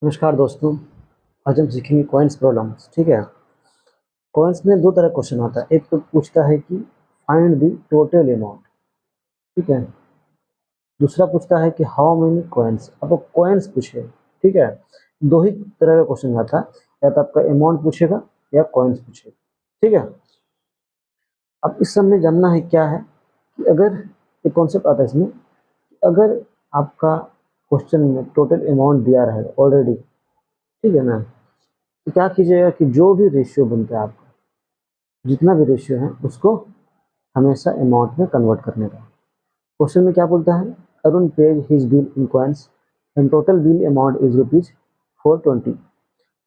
नमस्कार दोस्तों। आज हम सीखेंगे कॉइन्स प्रॉब्लम्स। ठीक है। कॉइन्स में दो तरह क्वेश्चन आता है। एक तो पूछता है कि फाइंड द टोटल अमाउंट। ठीक है। दूसरा पूछता है कि हाउ मेनी कॉइन्स। आपको कॉइन्स पूछे। ठीक है। दो ही तरह का क्वेश्चन आता है, या तो आपका अमाउंट पूछेगा या कॉइन्स पूछेगा। ठीक है। अब इस सब में जानना है क्या है कि अगर एक कॉन्सेप्ट आता है इसमें, अगर आपका क्वेश्चन में टोटल अमाउंट दिया रहेगा ऑलरेडी, ठीक है ना, तो क्या कीजिएगा कि जो भी रेशियो बनता है आपका, जितना भी रेशियो है उसको हमेशा अमाउंट में कन्वर्ट करने का। क्वेश्चन में क्या बोलता है, Arun page his bill in coins and total bill amount is rupees 420।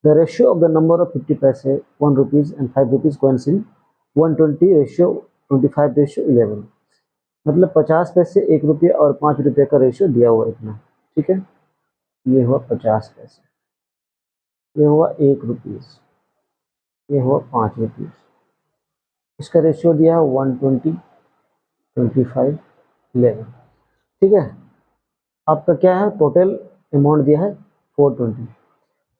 The ratio of the number of 50 पैसे 1 rupees and 5 rupees coins in 120 ratio 25 ratio 11। मतलब 50 पैसे 1 रुपये और 5 रुपये का रेशियो दिया हुआ इतना। ठीक है। ये हुआ 50 पैसे, ये हुआ 1 रुपीज, ये हुआ 5 रुपीज। इसका रेशियो दिया है 120 25 11। ठीक है। आपका क्या है, टोटल अमाउंट दिया है 420।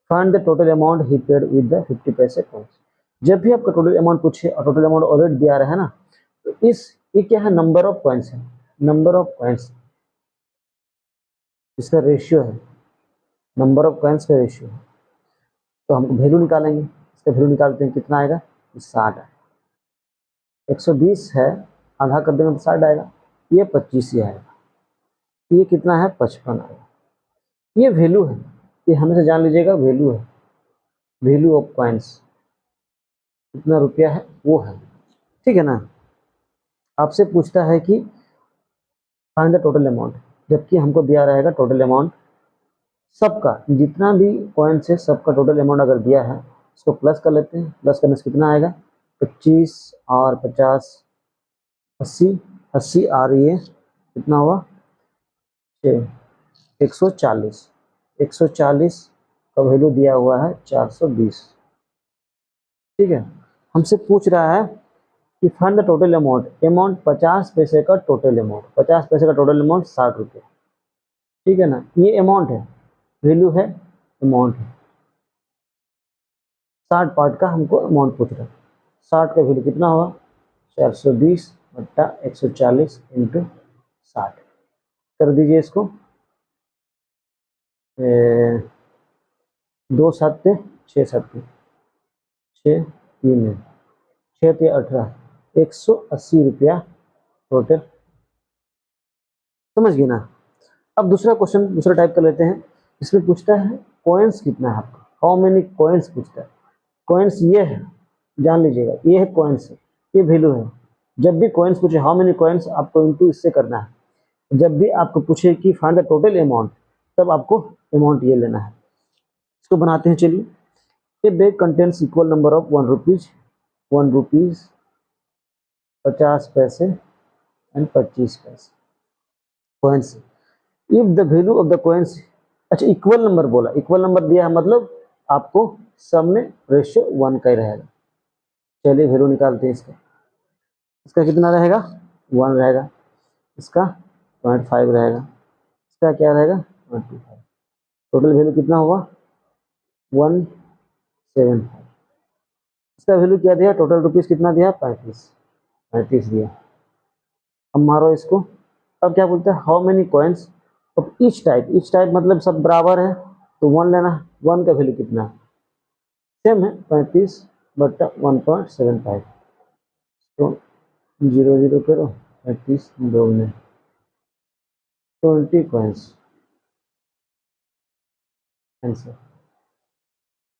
Find the total amount he paid with the 50 पैसे कॉइन्स। जब भी आपका टोटल अमाउंट पूछे और टोटल अमाउंट ऑलरेडी दिया रहा है ना, तो ये क्या है, नंबर ऑफ कॉइन्स है। नंबर ऑफ कॉइन्स इसका रेशियो है, नंबर ऑफ कॉइन्स का रेशियो है। तो हम वैल्यू निकालेंगे, इसका वैल्यू निकालते हैं, कितना आएगा, 60 है। 120 है, आधा कर देंगे तो 60 आएगा। ये 25 ही आएगा। ये कितना है, 55 आएगा। ये वैल्यू है, ये हमेशा जान लीजिएगा, वैल्यू है, वैल्यू ऑफ कॉइन्स कितना रुपया है वो है। ठीक है ना। आपसे पूछता है कि फाइंड द टोटल अमाउंट, जबकि हमको दिया रहेगा टोटल अमाउंट सबका, जितना भी कॉइन्स है सबका टोटल अमाउंट अगर दिया है, इसको प्लस कर लेते हैं। प्लस करने से कितना आएगा, 25 और 50 80, 80 और ये कितना हुआ 6, 140। 140 का वैल्यू दिया हुआ है 420। ठीक है। हमसे पूछ रहा है कि find the total amount. Amount 50 पैसे का टोटल अमाउंट, 50 पैसे का टोटल अमाउंट 60 रुपये। ठीक है ना। ये अमाउंट है, वैल्यू है, अमाउंट है। 60 पार्ट का हमको अमाउंट पूछ रहा है। 60 का वैल्यू कितना हुआ, 420 बट्टा 140 इंटू 60। कर दीजिए इसको, 2 7 6 7 6 3 है, 6 ते 18, 180 रुपया टोटल। समझ गए ना। अब दूसरा क्वेश्चन दूसरा टाइप कर लेते हैं। इसमें पूछता है कॉइन्स कितना है आपका, हाउ मेनी कॉइन्स पूछता है। कॉइन्स ये है, जान लीजिएगा, ये है कॉइन्स, ये वैल्यू है। जब भी कॉइन्स पूछे हाउ मेनी कॉइन्स, आपको इनटू इससे करना है। जब भी आपको पूछे कि फाइंड द टोटल अमाउंट, तब आपको अमाउंट ये लेना है। इसको बनाते हैं, चलिए। ए bag contains equal number of 1 rupees, 1 rupees 50 पैसे एंड 25 पैसे coins. If the value of the coins, अच्छा इक्वल नंबर बोला, इक्वल नंबर दिया है मतलब आपको सब में रेशियो 1 का ही रहेगा। चलिए वैल्यू निकालते हैं इसका। इसका कितना रहेगा, 1 रहेगा। इसका 0.5 रहेगा। इसका क्या रहेगा, 25। टोटल वैल्यू कितना हुआ, 175। इसका वैल्यू क्या दिया, टोटल रुपीज कितना दिया, 35, 35 दिया। अब मारो इसको। अब क्या बोलते हैं, how many coins of each type. Each type मतलब सब बराबर है तो 1 लेना है। 1 का वैल्यू कितना है, सेम है, 35 बट्टा 1.75। तो 0 0 करो, 35 2 में 20 कॉइन्स आंसर।